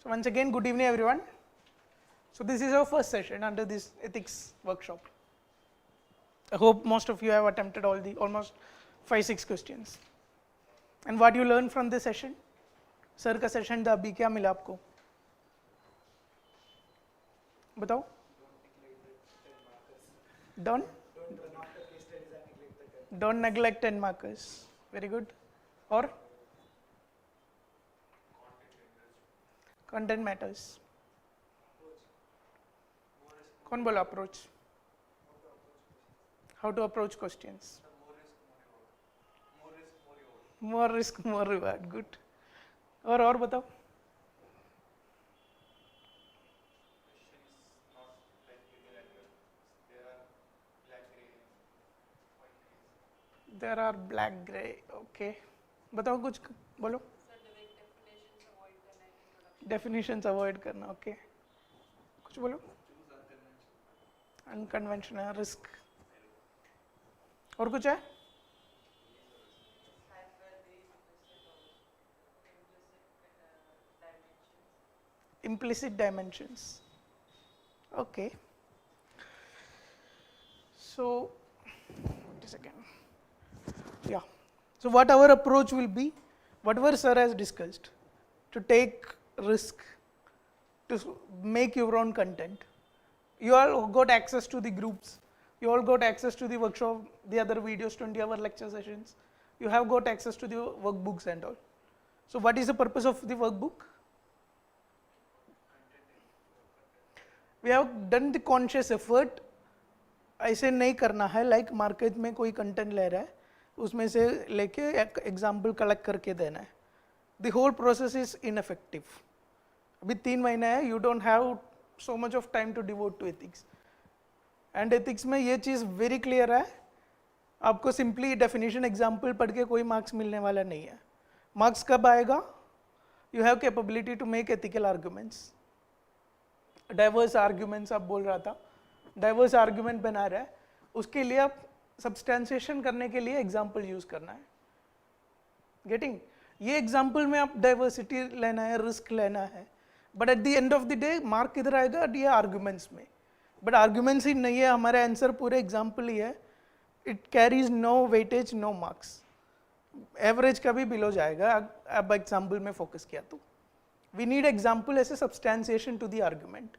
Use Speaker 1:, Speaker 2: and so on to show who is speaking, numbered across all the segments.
Speaker 1: So once again, good evening everyone. So this is our first session under this ethics workshop. I hope most of you have attempted almost 5-6 questions. And what you learned from this session? Sir का session था, अभी क्या मिला आपको? बताओ. Don't neglect 10 markers. Very good. और content matters. कौन बोला approach? How to approach questions? More risk, more reward. Good. और बताओ. There are black gray. Okay. बताओ कुछ बोलो. Definitions avoid करना. Okay. कुछ बोलो. Unconventional risk. और कुछ है? Implicit dimensions. Okay. So, wait a second. Yeah. So what our approach will be, whatever sir has discussed, to take risk, to make your own content. You all got access to the groups. You all got access to the workshop, the other videos, 20-hour lecture sessions. You have got access to the workbooks and all. So what is the purpose of the workbook? We have done the conscious effort. ऐसे नहीं करना है, like market में कोई content ले रहा है, उसमें से लेके example collect करके देना है. The whole process is ineffective. अभी 3 महीने है, you don't have so much of time to devote to ethics. And ethics में ये चीज़ very clear है, आपको simply definition example पढ़ के कोई marks मिलने वाला नहीं है. Marks कब आएगा? You have capability to make ethical arguments. Diverse arguments आप बोल रहा था, diverse argument बना रहा है, उसके लिए आप substantiation करने के लिए example use करना है. Getting? ये example में आप diversity लेना है, risk लेना है, but at the end of the day mark किधर आएगा? ये arguments में. But arguments ही नहीं है, हमारा answer पूरे example ही है. It carries no weightage, no marks. Average कभी below जाएगा, अब example में focus किया तो. We need example as a substantiation to the argument.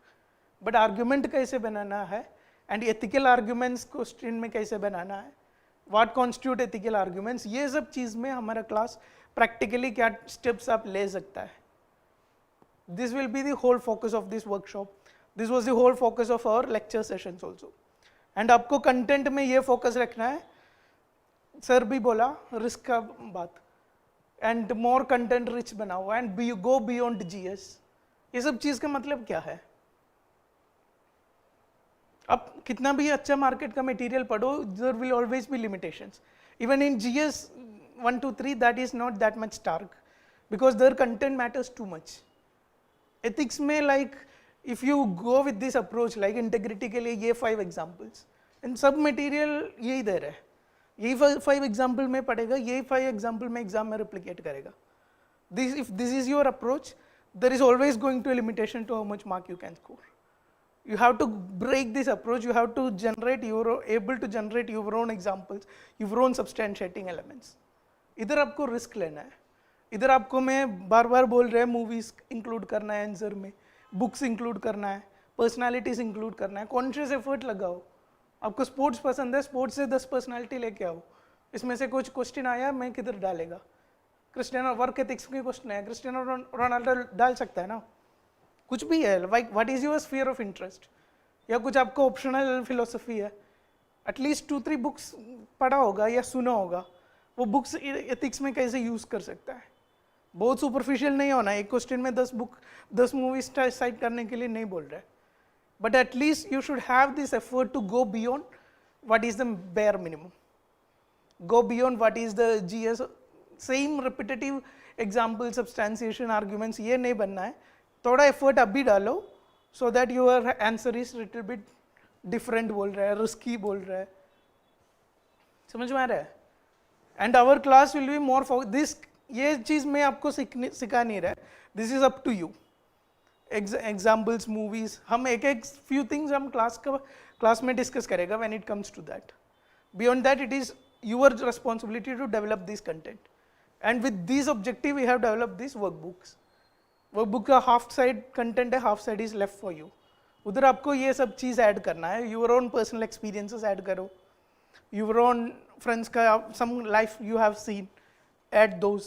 Speaker 1: But argument कैसे बनाना है and ethical arguments question में कैसे बनाना है, what constitute ethical arguments, ये सब चीज़ में हमारा class practically क्या steps आप ले सकता है. This will be the whole focus of this workshop. This was the whole focus of our lecture sessions also. And आपको content में ये focus रखना है. सर भी बोला risk का बात. And more content rich बनाओ and go beyond GS. ये सब चीज़ का मतलब क्या है? अब कितना भी अच्छा मार्केट का मटेरियल पढ़ो, there will always be limitations. Even in GS 1 to 3, that is not that much stark because their content matters too much. Ethics में like if you go with this approach like integrity के लिए ये 5 examples and सब material यही दे रहा है, यही 5 example में पढ़ेगा, यही 5 example में exam में replicate करेगा. If this is your approach, there is always going to a limitation to how much mark you can score. You have to break this approach. You have to able to generate your own examples, your own substantiating elements. इधर आपको risk लेना है. इधर आपको मैं बार-बार बोल रहा है movies include करना है answer में, books include करना है, personalities include करना है, conscious effort लगाओ. आपको sports पसंद है, sports से 10 personality लेके आओ. इसमें से कुछ question आया, मैं किधर डालेगा? क्रिस्टियानो वर्क एथिक्स की क्वेश्चन है, क्रिस्टियानो रोनाल्डो डाल सकता है ना, कुछ भी है. Like what is your sphere of interest, या कुछ आपको ऑप्शनल फिलोसफी है, एटलीस्ट 2-3 बुक्स पढ़ा होगा या सुना होगा, वो बुक्स एथिक्स में कैसे यूज कर सकता है. बहुत सुपरफिशियल नहीं होना, एक क्वेश्चन में 10 मूवीज साइट करने के लिए नहीं बोल रहा है, but at least you should have this effort to go beyond what is the bare minimum, go beyond what is the GS. Same repetitive example substantiation arguments ये नहीं बनना है, थोड़ा एफर्ट अभी डालो so that your answer is little bit different बोल रहा है, रिस्की बोल रहा है. समझ में आ रहा है? And our class will be more for this. ये चीज़ मैं आपको सिखा नहीं रहा है, this is up to you. Examples movies, हम एक एक फ्यू थिंग्स हम क्लास में डिस्कस करेगा when it comes to that. Beyond that it is your responsibility to develop this content, and with these objective we have developed these workbooks. Workbook का half side content है, half side is left for you. उधर आपको ये सब चीज़ add करना है, your own personal experiences add करो, यूर ओन फ्रेंड्स का some life you have seen, add those.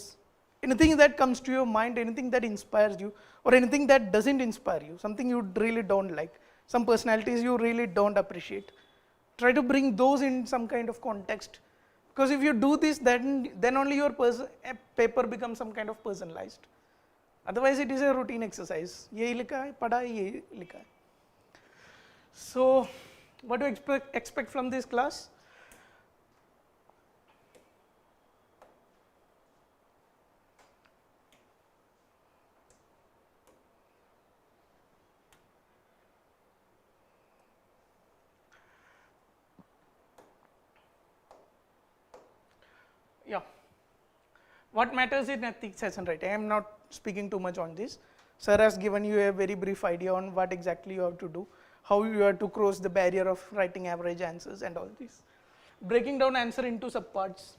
Speaker 1: Anything that comes to your mind, anything that inspires you, और anything that doesn't inspire you, something you really don't like, some personalities you really don't appreciate. Try to bring those in some kind of context, because if you do this, then only your paper becomes some kind of personalized. Otherwise it is a routine exercise. यही लिखा है, पढ़ा है, यही लिखा है. So what do you expect from this class? Yeah. What matters in ethics session writing? I am not speaking too much on this. Sir has given you a very brief idea on what exactly you have to do, how you have to cross the barrier of writing average answers and all this. Breaking down answer into subparts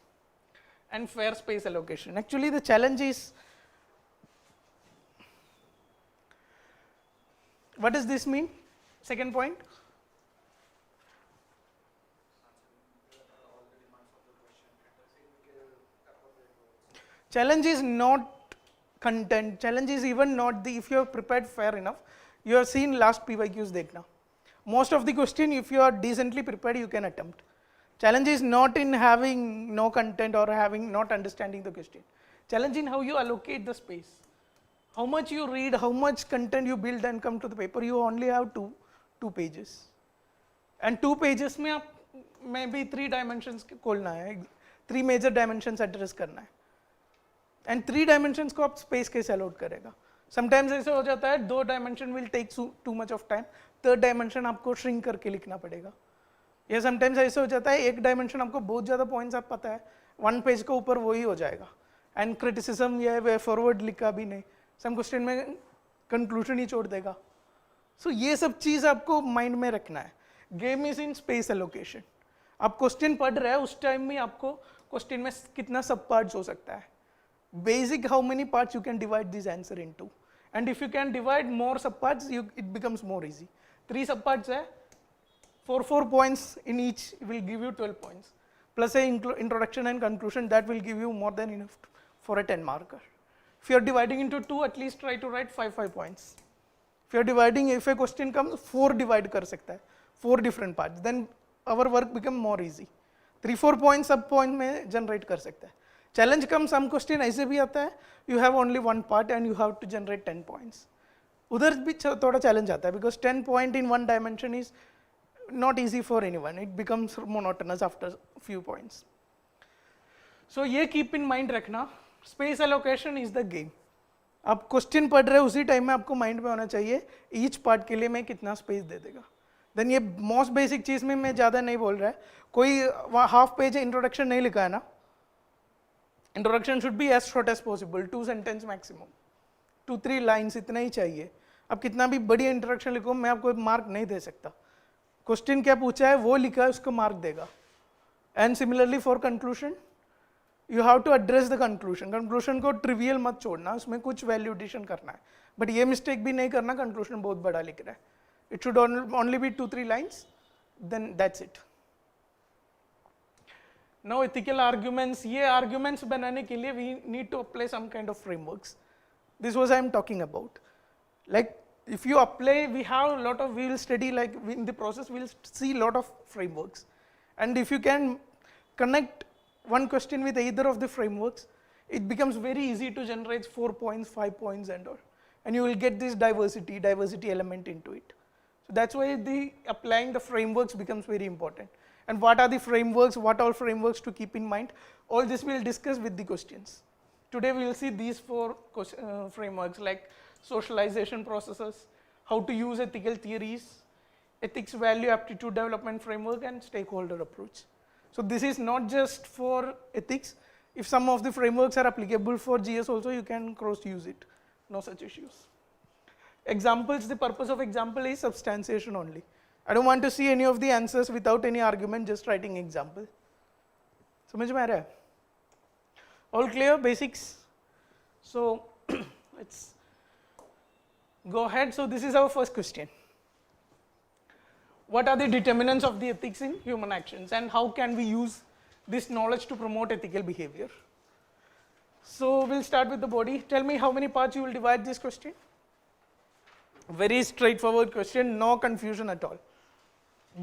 Speaker 1: and fair space allocation. Actually the challenge is, what does this mean? Second point. Challenge is not content, challenge is even not the, if you have prepared fair enough, you have seen last PYQs dekhna. Most of the question, if you are decently prepared, you can attempt. Challenge is not in having no content or having not understanding the question. Challenge in how you allocate the space. How much you read, how much content you build and come to the paper, you only have two pages. And 2 pages में आप maybe 3 dimensions खोलना है, 3 major dimensions address करना है. And 3 dimensions को आप space कैसे allot करेगा. समटाइम्स ऐसे हो जाता है 2 dimension will take too much of time, 3rd dimension आपको श्रिंक करके लिखना पड़ेगा. या समटाइम्स ऐसे हो जाता है 1 डायमेंशन आपको बहुत ज़्यादा पॉइंट्स आप पता है, 1 पेज के ऊपर वही हो जाएगा, एंड क्रिटिसिज्म या वे फॉरवर्ड लिखा भी नहीं, सम क्वेश्चन में कंक्लूजन ही छोड़ देगा. सो ये सब चीज़ आपको माइंड में रखना है. Game is in space allocation. आप क्वेश्चन पढ़ रहे हैं उस टाइम में आपको क्वेश्चन में कितना सब पार्ट्स हो सकता है, basic how many parts you can divide this answer into, and if you can divide more subparts it becomes more easy. 3 subparts hai, 4 points in each will give you 12 points, plus a introduction and conclusion that will give you more than enough for a 10 marker. If you are dividing into 2, at least try to write 5 points. If you are dividing, if a question comes 4 divide kar sakta hai, 4 different parts, then our work become more easy. 3-4 points sub point mein generate kar sakta hai. Challenge come, some question ऐसे भी आता है, you have only 1 part and you have to generate 10 points. उधर भी थोड़ा challenge आता है, because 10 point in 1 dimension is not easy for anyone, it becomes monotonous after few points. So ये कीप इन माइंड रखना, space allocation is the game. आप question पढ़ रहे हो उसी टाइम में आपको माइंड में होना चाहिए ईच पार्ट के लिए मैं कितना स्पेस दे देगा. देन ये मोस्ट बेसिक चीज़ में मैं ज़्यादा नहीं बोल रहा है, कोई हाफ पेज इंट्रोडक्शन नहीं लिखा है ना. Introduction should be as short as possible, 2 sentence maximum, 2-3 lines इतना ही चाहिए. अब कितना भी बढ़िया इंट्रोडक्शन लिखो, मैं आपको मार्क नहीं दे सकता. क्वेश्चन क्या पूछा है वो लिखा है, उसको मार्क देगा. And similarly for conclusion, you have to address the conclusion. Conclusion को ट्रिवियल मत छोड़ना, उसमें कुछ वैल्यू एडिशन करना है, बट ये मिस्टेक भी नहीं करना कंक्लूशन बहुत बड़ा लिख रहा है. It should only be 2-3 lines, then that's it. Now ethical arguments, ये arguments बनाने के लिए we need to apply some kind of frameworks. This was I am talking about. Like if you apply, we have a lot of, we will study, like in the process we will see a lot of frameworks, and if you can connect one question with either of the frameworks, it becomes very easy to generate 4 points, 5 points and all, and you will get this diversity element into it. So that's why the applying the frameworks becomes very important. And what are the frameworks, what all frameworks to keep in mind, all this we will discuss with the questions. Today we will see these 4 frameworks, like socialization processes, how to use ethical theories, ethics value aptitude development framework, and stakeholder approach. So this is not just for ethics. If some of the frameworks are applicable for GS also, you can cross use it, no such issues. Examples, the purpose of example is substantiation only. I don't want to see any of the answers without any argument, just writing example. समझ में आ रहा है? All clear, basics? So let's go ahead. So this is our first question. What are the determinants of the ethics in human actions, and how can we use this knowledge to promote ethical behavior? So we'll start with the body. Tell me how many parts you will divide this question. Very straightforward question, no confusion at all.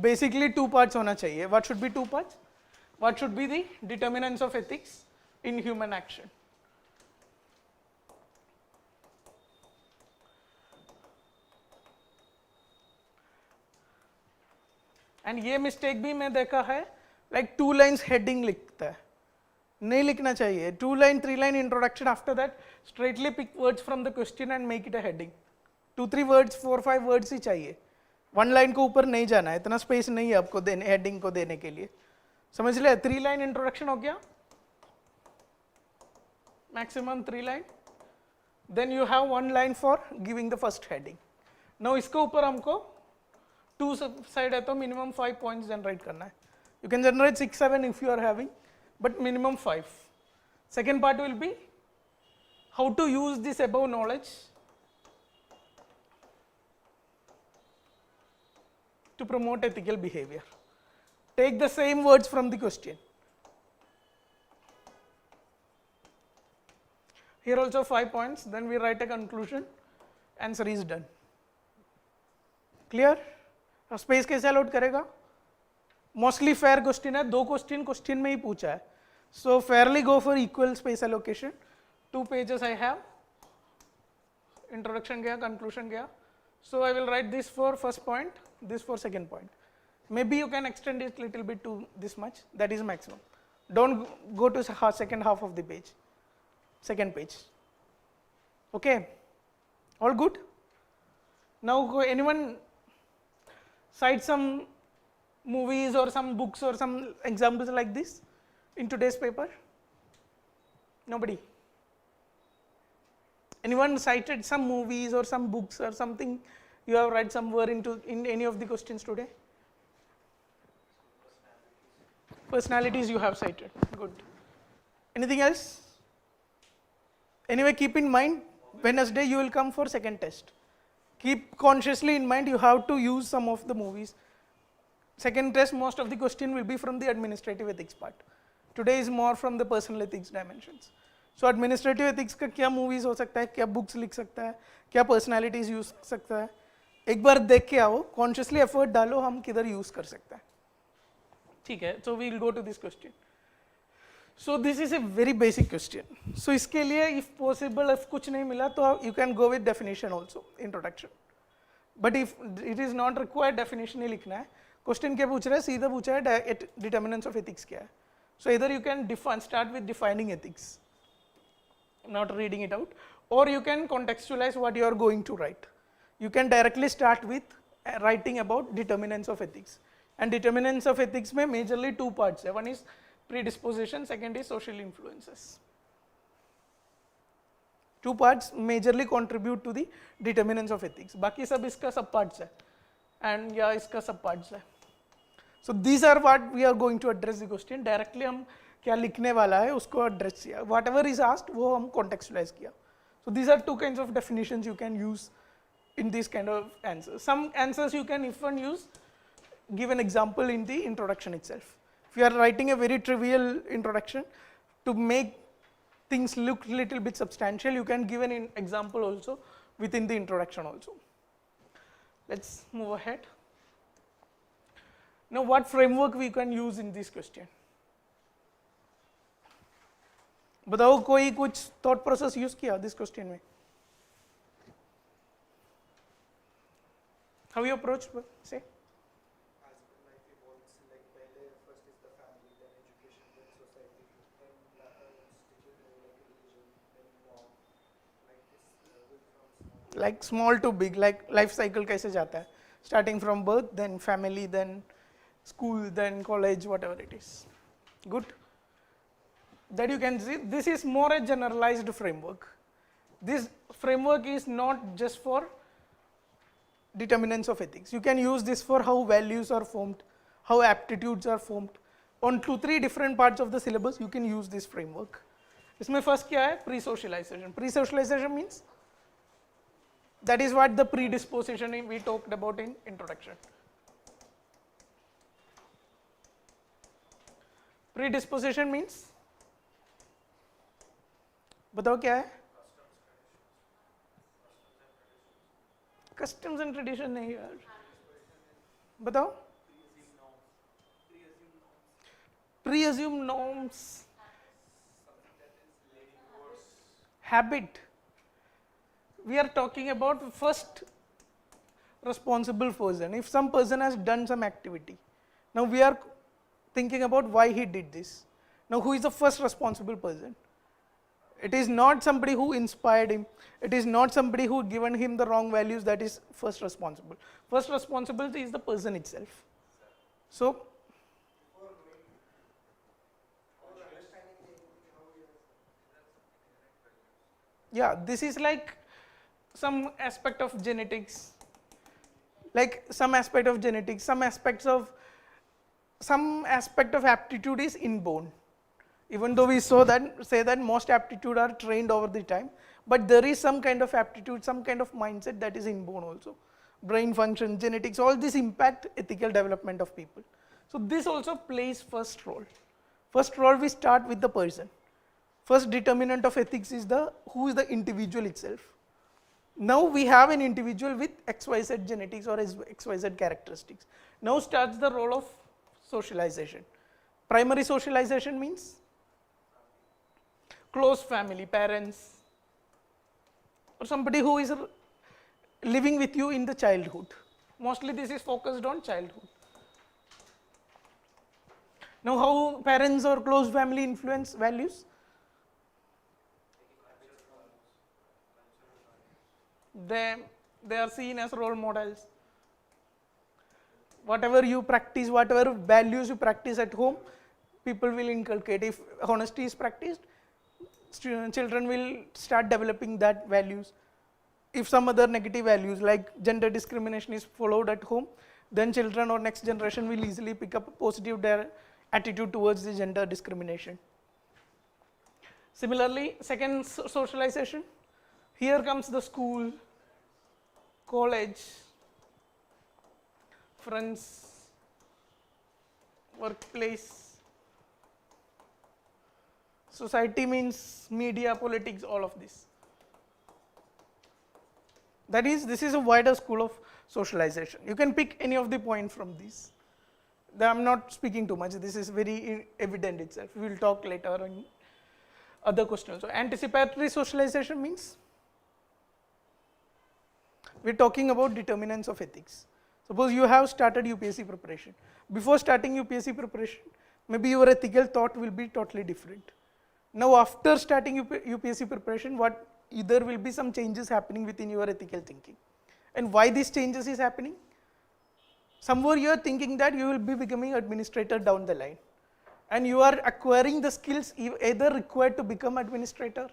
Speaker 1: Basically 2 parts होना चाहिए. What should be 2 parts? What should be the determinants of ethics in human action? And ये mistake भी मैं देखा है, like 2 lines heading लिखता है. नहीं लिखना चाहिए. 2 line, 3 line introduction, after that straightly pick words from the question and make it a heading. 2-3 words, 4-5 words ही चाहिए. 1 line को ऊपर नहीं जाना है, इतना space नहीं है आपको देने, heading को देने के लिए. समझ ले? 3 line introduction हो गया, maximum 3 line. Then you have 1 line for giving the first heading. Now इसके ऊपर हमको 2 side है तो minimum 5 points generate करना है. You can generate 6-7 if you are having, but minimum 5. Second part will be how to use this above knowledge to promote ethical behavior. Take the same words from the question. Here also 5 points, then we write a conclusion, answer is done. Clear? अब space कैसे allot करेगा? Mostly fair question है, 2 question में ही पूछा है. So fairly go for equal space allocation. 2 pages I have. Introduction गया, conclusion गया. So I will write this for first point, this for second point. Maybe you can extend it little bit to this much, that is maximum. Don't go to second half of the page, second page. Okay, all good? Now anyone cite some movies or some books or some examples like this in today's paper? Nobody? Anyone cited some movies or some books or something you have read somewhere in any of the questions today? Personalities you have cited, good. Anything else? Anyway, keep in mind, Wednesday you will come for second test. Keep consciously in mind you have to use some of the movies. Second test, most of the question will be from the administrative ethics part. Today is more from the personal ethics dimensions. So administrative ethics का क्या movies हो सकता है, क्या books लिख सकता है, क्या personalities use सकता है, एक बार देख के आओ, consciously effort डालो, हम किधर use कर सकते हैं. ठीक है, so we will go to this question. So this is a very basic question. So इसके लिए if possible, if कुछ नहीं मिला तो you can go with definition also, introduction. But if it is not required, definition ही लिखना है. Question क्या पूछ रहा है, सीधा पूछा है determinants of ethics क्या है. So either you can start with defining ethics, not reading it out, or you can contextualize what you are going to write. You can directly start with writing about determinants of ethics. And determinants of ethics में majorly 2 parts है. One is predisposition, second is social influences. 2 parts majorly contribute to the determinants of ethics. बाकी सब इसका सब parts है, and या इसका सब parts है. So these are what we are going to address the question. Directly हम क्या लिखने वाला है उसको address किया. Whatever is asked वो हम contextualize किया. So these are 2 kinds of definitions you can use in this kind of answers. Some answers you can even use, give an example in the introduction itself. If you are writing a very trivial introduction, to make things look little bit substantial, you can give an example also within the introduction also. Let's move ahead. Now what framework we can use in this question? बताओ कोई कुछ thought process use किया this question में? How you approach, say? Like small to big, like life cycle कैसे जाता है? Starting from birth, then family, then school, then college, whatever it is. Good. That you can see, this is more a generalized framework. This framework is not just for determinants of ethics. You can use this for how values are formed, how aptitudes are formed. On 2-3 different parts of the syllabus, you can use this framework. इसमें first क्या है? Pre-socialization. Pre-socialization means that is what the predisposition we talked about in introduction. Predisposition means बताओ क्या है? Customs and tradition नहीं यार, बताओ. Pre-assumed norms, habit. We are talking about first responsible person. If some person has done some activity, now we are thinking about why he did this. Now who is the first responsible person? It is not somebody who inspired him. It is not somebody who given him the wrong values that is first responsible. First responsibility is the person itself. So, yeah, this is like some aspect of genetics, some aspect of aptitude is inborn. Even though we say that most aptitude are trained over the time, but there is some kind of aptitude, some kind of mindset that is inborn also. Brain function, genetics, all this impact ethical development of people. So this also plays first role. First role we start with the person. First determinant of ethics is who is the individual itself. Now we have an individual with XYZ genetics or XYZ characteristics. Now starts the role of socialization. Primary socialization means close family, parents, or somebody who is living with you in the childhood. Mostly this is focused on childhood. Now how parents or close family influence values? They are seen as role models. Whatever you practice, whatever values you practice at home, people will inculcate. If honesty is practiced, children will start developing that values. If some other negative values like gender discrimination is followed at home, then children or next generation will easily pick up a positive attitude towards the gender discrimination. Similarly, second socialization, here comes the school, college, friends, workplace. Society means media, politics, all of this. That is, this is a wider school of socialization. You can pick any of the points from these. I am not speaking too much, this is very evident itself. We will talk later on other questions. So anticipatory socialization means we are talking about determinants of ethics. Suppose you have started UPSC preparation. Before starting UPSC preparation, maybe your ethical thought will be totally different. Now after starting UPSC preparation, there will be some changes happening within your ethical thinking. And why these changes is happening? Somewhere you are thinking that you will be becoming administrator down the line. And you are acquiring the skills either required to become administrator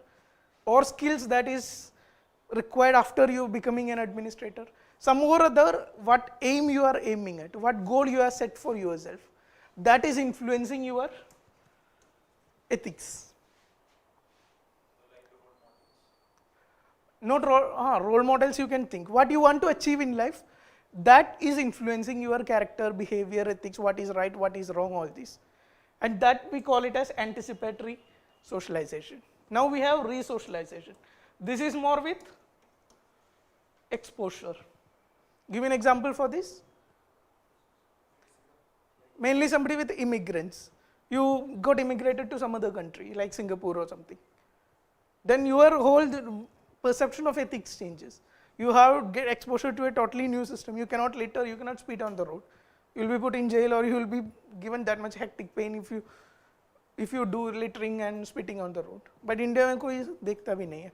Speaker 1: or skills that is required after you becoming an administrator. Some or other, what aim you are aiming at, what goal you have set for yourself, that is influencing your ethics. Not role models you can think. What you want to achieve in life, that is influencing your character, behavior, ethics, what is right, what is wrong, all this. And that we call it as anticipatory socialization. Now we have re-socialization. This is more with exposure. Give an example for this. Mainly somebody with immigrants. You got immigrated to some other country like Singapore or something. Then your whole perception of ethics changes. You have get exposure to a totally new system. You cannot speed on the road. You will be put in jail or you will be given that much hectic pain if you do littering and spitting on the road. But India में कोई देखता भी नहीं है.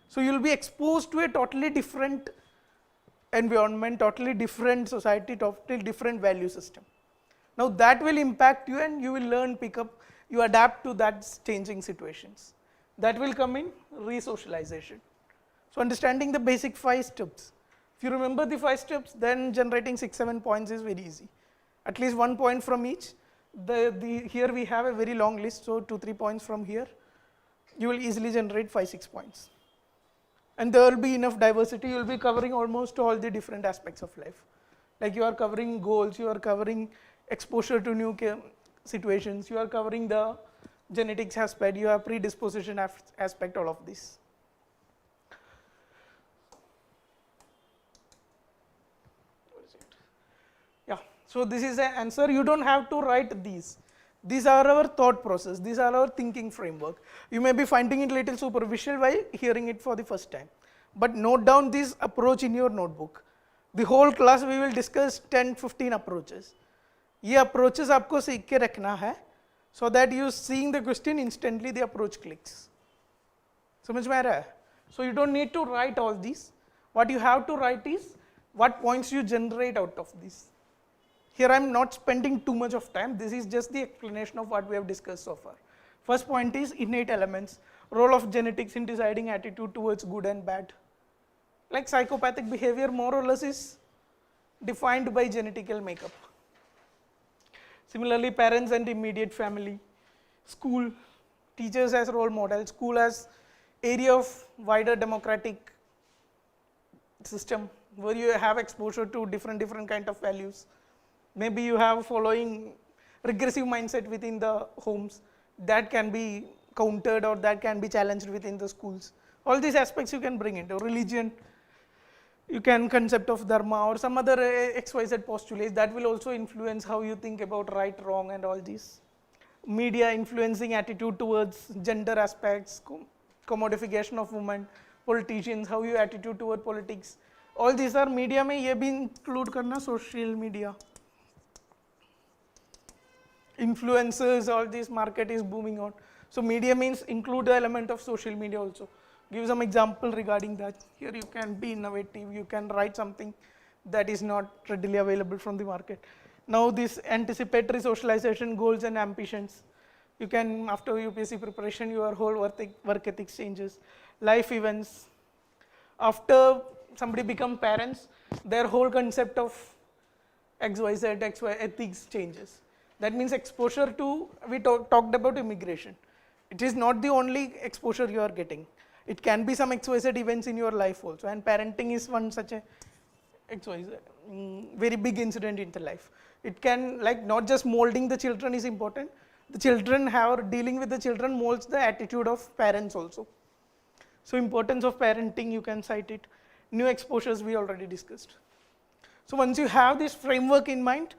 Speaker 1: So you will be exposed to a totally different environment, totally different society, totally different value system. Now that will impact you and you will learn, pick up, you adapt to that changing situations. That will come in re-socialization. So understanding the basic 5 steps. If you remember the 5 steps, then generating 6-7 points is very easy. At least 1 point from each. Here we have a very long list, so 2-3 points from here. You will easily generate 5-6 points. And there will be enough diversity, you will be covering almost all the different aspects of life. Like you are covering goals, you are covering exposure to new situations, you are covering the genetics aspect, you have predisposition aspect, all of this. Yeah, so this is the answer. You don't have to write these. These are our thought process, these are our thinking framework. You may be finding it little superficial while hearing it for the first time, but note down this approach in your notebook. The whole class we will discuss 10-15 approaches. ये approaches आपको सीख के रखना है, so that you seeing the question instantly the approach clicks. समझ में आ रहा है? So you don't need to write all these. What you have to write is what points you generate out of this. Here I am not spending too much of time, this is just the explanation of what we have discussed so far. First point is innate elements, role of genetics in deciding attitude towards good and bad. Like psychopathic behavior more or less is defined by genetical makeup. Similarly, parents and immediate family, school, teachers as role models, school as area of wider democratic system where you have exposure to different kind of values. Maybe you have following regressive mindset within the homes that can be countered or that can be challenged within the schools. All these aspects you can bring into religion. You can concept of dharma or some other XYZ postulates that will also influence how you think about right, wrong and all these. Media influencing attitude towards gender aspects, commodification of women, politicians, how your attitude toward politics. All these are media में ये भी include करना social media. Influencers, all this market is booming on. So media means include the element of social media also. Give some example regarding that. Here you can be innovative, you can write something that is not readily available from the market. Now this anticipatory socialization goals and ambitions. You can, after UPSC preparation, your whole work ethics changes. Life events. After somebody become parents, their whole concept of XYZ, XY ethics changes. That means exposure to, we talked about immigration. It is not the only exposure you are getting. It can be some XYZ events in your life also, and parenting is one such a XYZ, very big incident in the life. It can, like, not just molding the children is important, the children have, dealing with the children molds the attitude of parents also. So importance of parenting, you can cite it. New exposures we already discussed. So once you have this framework in mind,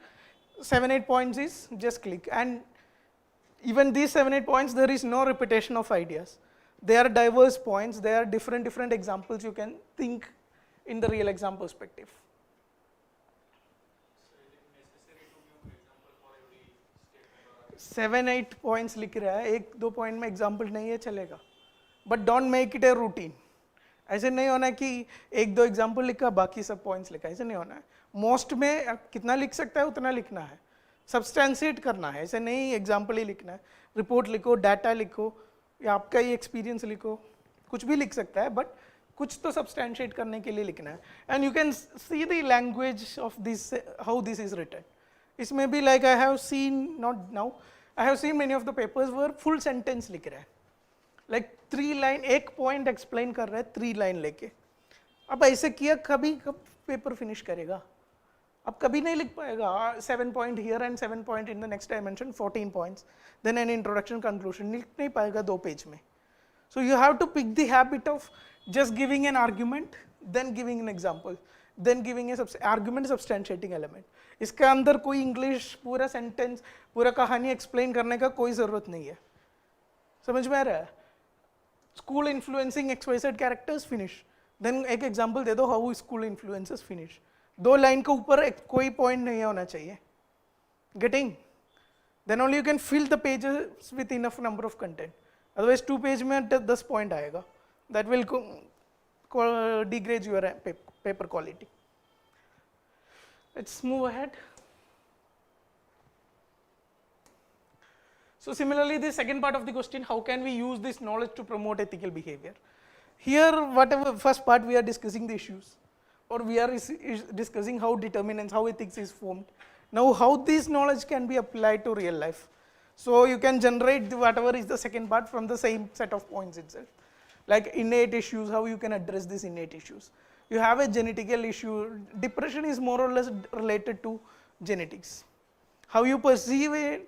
Speaker 1: 7-8 points is just click, and even these 7-8 points there is no repetition of ideas. They are diverse points, they are different examples you can think in the real exam perspective. So is it necessary to give example for every statement? 7-8 points लिख रहा है, 1-2 point में example नहीं है चलेगा, but don't make it a routine. ऐसे नहीं होना कि 1-2 example लिखा बाकी सब points लिखा, ऐसे नहीं होना है. Most में कितना लिख सकता है उतना लिखना है, substantiate करना है, ऐसे नहीं example ही लिखना है. Report लिखो, data लिखो, या आपका ही experience लिखो, कुछ भी लिख सकता है, but कुछ तो substantiate करने के लिए लिखना है. And you can see the language of this, how this is written. इसमें भी like I have seen, not now, I have seen many of the papers where full sentence लिख रहा है, like 3 line, एक point explain कर रहा है 3 line लेके. अब ऐसे किया कभी कब paper finish करेगा? अब कभी नहीं लिख पाएगा. 7 point here and 7 point in the next dimension, 14 points, then an introduction conclusion, लिख नहीं पाएगा 2 page में. So you have to pick the habit of just giving an argument, then giving an example, then giving a argument substantiating element. इसके अंदर कोई English पूरा sentence, पूरा कहानी explain करने का कोई ज़रूरत नहीं है. समझ में आ रहा है? School influencing XYZ characters, finish. Then एक example दे दो how school influences, finish. 2 line के ऊपर कोई point नहीं होना चाहिए. Getting? Then only you can fill the pages with enough number of content. Otherwise 2 page में 10 point आएगा. That will degrade your paper quality. Let's move ahead. So similarly, the second part of the question, how can we use this knowledge to promote ethical behavior? Here, whatever first part we are discussing the issues, or we are is discussing how determinants, how ethics is formed. Now how this knowledge can be applied to real life. So you can generate whatever is the second part from the same set of points itself. Like innate issues, how you can address these innate issues. You have a genetical issue. Depression is more or less related to genetics. How you perceive a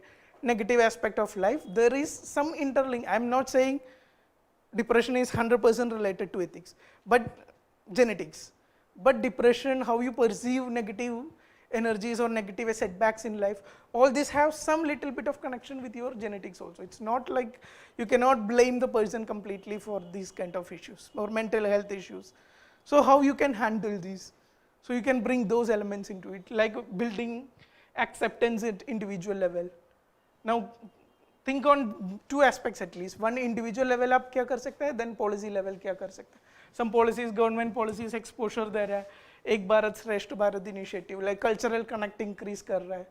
Speaker 1: negative aspect of life, there is some interlink. I am not saying depression is 100% related to ethics, but genetics. But depression, how you perceive negative energies or negative setbacks in life, all this have some little bit of connection with your genetics also. It's not like you cannot blame the person completely for these kind of issues or mental health issues. So how you can handle these? So you can bring those elements into it, like building acceptance at individual level. Now think on two aspects at least. One, individual level आप क्या कर सकते हैं, then policy level क्या कर सकते हैं. Some policies, government policies exposure दे रहा है. एक भारत श्रेष्ठ Bharat initiative, like cultural connect increase कर रहा है.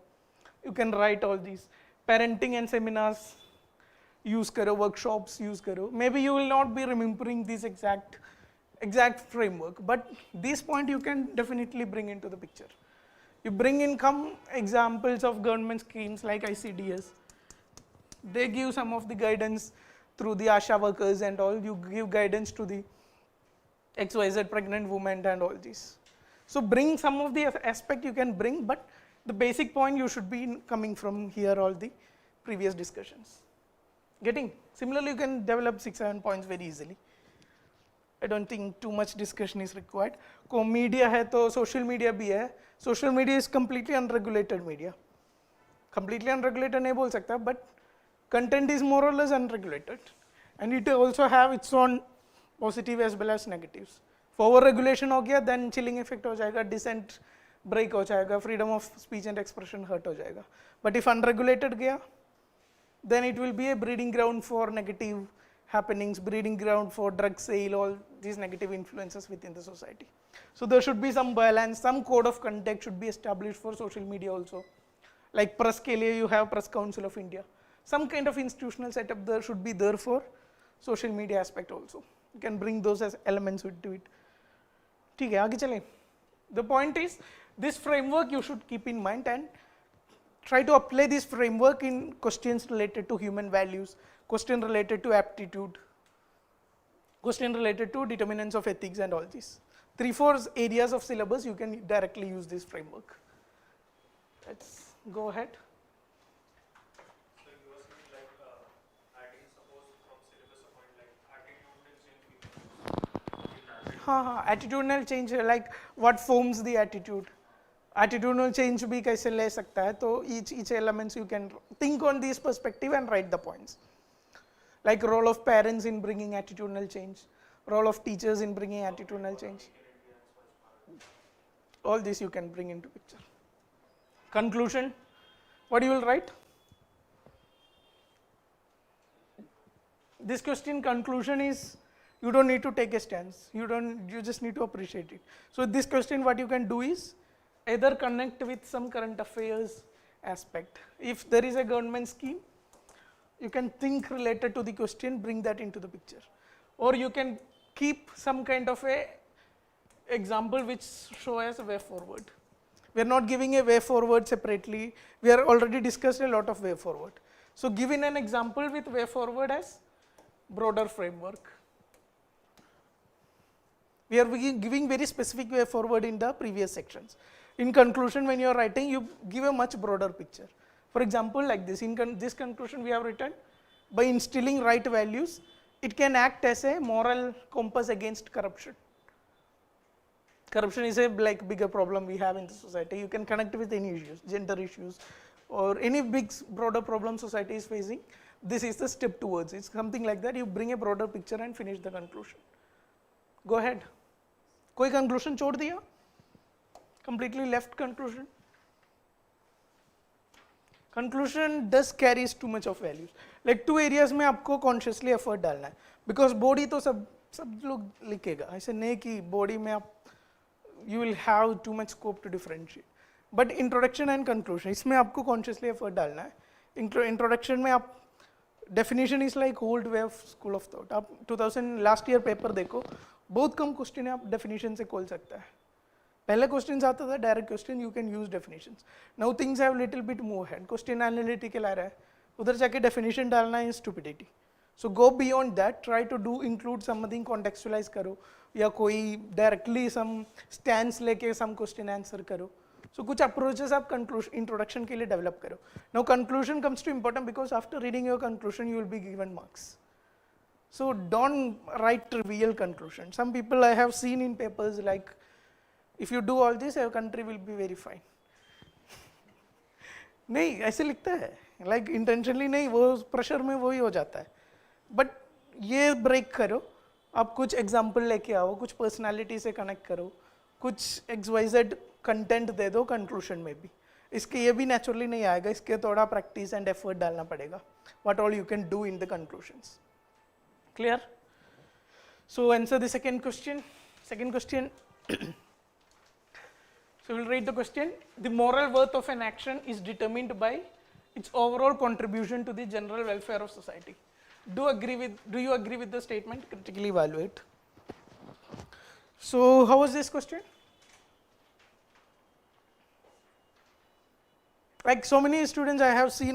Speaker 1: You can write all these. Parenting and seminars use करो, workshops use करो. Maybe you will not be remembering this exact framework, but this point you can definitely bring into the picture. You bring in some examples of government schemes like ICDS. They give some of the guidance through the ASHA workers and all. You give guidance to the XYZ pregnant women and all this. So bring some of the aspect you can bring, but the basic point you should be coming from here all the previous discussions. Getting? Similarly, you can develop 6-7 points very easily. I don't think too much discussion is required. को media है तो social media भी है. Social media is completely unregulated media. Completely unregulated नहीं बोल सकता, but content is more or less unregulated, and it also have its own positive as well as negatives. Over regulation हो गया, then chilling effect हो जाएगा, dissent break हो जाएगा, freedom of speech and expression hurt हो जाएगा. But if unregulated गया, then it will be a breeding ground for negative happenings, breeding ground for drug sale, all these negative influences within the society. So there should be some balance, some code of conduct should be established for social media also. Like press के लिए you have Press Council of India. Some kind of institutional setup there should be there for social media aspect also. You can bring those as elements into it. ठीक है, आगे चलें. The point is, this framework you should keep in mind and try to apply this framework in questions related to human values, question related to aptitude, question related to determinants of ethics and all this. 3-4 areas of syllabus you can directly use this framework. Let's go ahead.
Speaker 2: So you were saying like adding suppose from syllabus a point like attitudinal change
Speaker 1: attitudinal change like what forms the attitude. Attitudinal change भी कैसे ले सकता है, तो each elements you can think on this perspective and write the points. Like role of parents in bringing attitudinal change, role of teachers in bringing attitudinal change. All this you can bring into picture. Conclusion, what you will write? This question conclusion is, you don't need to take a stance, you just need to appreciate it. So this question what you can do is either connect with some current affairs aspect. If there is a government scheme, you can think related to the question, bring that into the picture. Or you can keep some kind of a example which show as a way forward. We are not giving a way forward separately, we are already discussed a lot of way forward. So giving an example with way forward as broader framework. We are giving very specific way forward in the previous sections. In conclusion, when you are writing, you give a much broader picture. For example, like this, in this conclusion we have written, by instilling right values, it can act as a moral compass against corruption. Corruption is a like bigger problem we have in the society. You can connect with any issues, gender issues, or any big broader problem society is facing. This is the step towards. It's something like that. You bring a broader picture and finish the conclusion. Go ahead. कोई conclusion छोड़ दिया? Completely left conclusion. Conclusion does carries too much of values. Like 2 areas में आपको consciously effort डालना है. Because body तो सब लोग लिखेगा. ऐसे नहीं कि body में आप you will have too much scope to differentiate. But introduction and conclusion इसमें आपको consciously effort डालना है. Introduction में आप definition is like old way of school of thought. आप 2000 last year paper देखो, बहुत कम क्वेश्चन है आप डेफिनेशन से खोल सकता है. पहले क्वेश्चन आता था direct question, you can use definitions. Now things have little bit move ahead. Question analytical आ रहा है, उधर जाके डेफिनेशन डालना है stupidity. So go beyond that, try to do include something, contextualize करो, या कोई डायरेक्टली सम स्टैंस लेके सम क्वेश्चन आंसर करो. सो कुछ अप्रोचेस आप कंक्लूजन इंट्रोडक्शन के लिए डेवलप करो. Now conclusion comes two important because after reading your conclusion you will be given marks. So don't write trivial conclusion. Some people I have seen in papers like, if you do all this, your country will be very fine. नहीं ऐसे लिखता है, like intentionally नहीं, वो pressure में वही हो जाता है. बट ये ब्रेक करो, आप कुछ एग्जाम्पल लेके आओ, कुछ पर्सनालिटी से कनेक्ट करो, कुछ XYZ कंटेंट दे दो कंक्लूशन में भी. इसके ये भी नेचुरली नहीं आएगा, इसके थोड़ा प्रैक्टिस एंड एफर्ट डालना पड़ेगा. What all you can do in the conclusions. Clear? So answer the second question. Second question. So we'll read the question. The moral worth of an action is determined by its overall contribution to the general welfare of society. Do you agree with the statement? Critically evaluate. So how was this question? Like so many students I have seen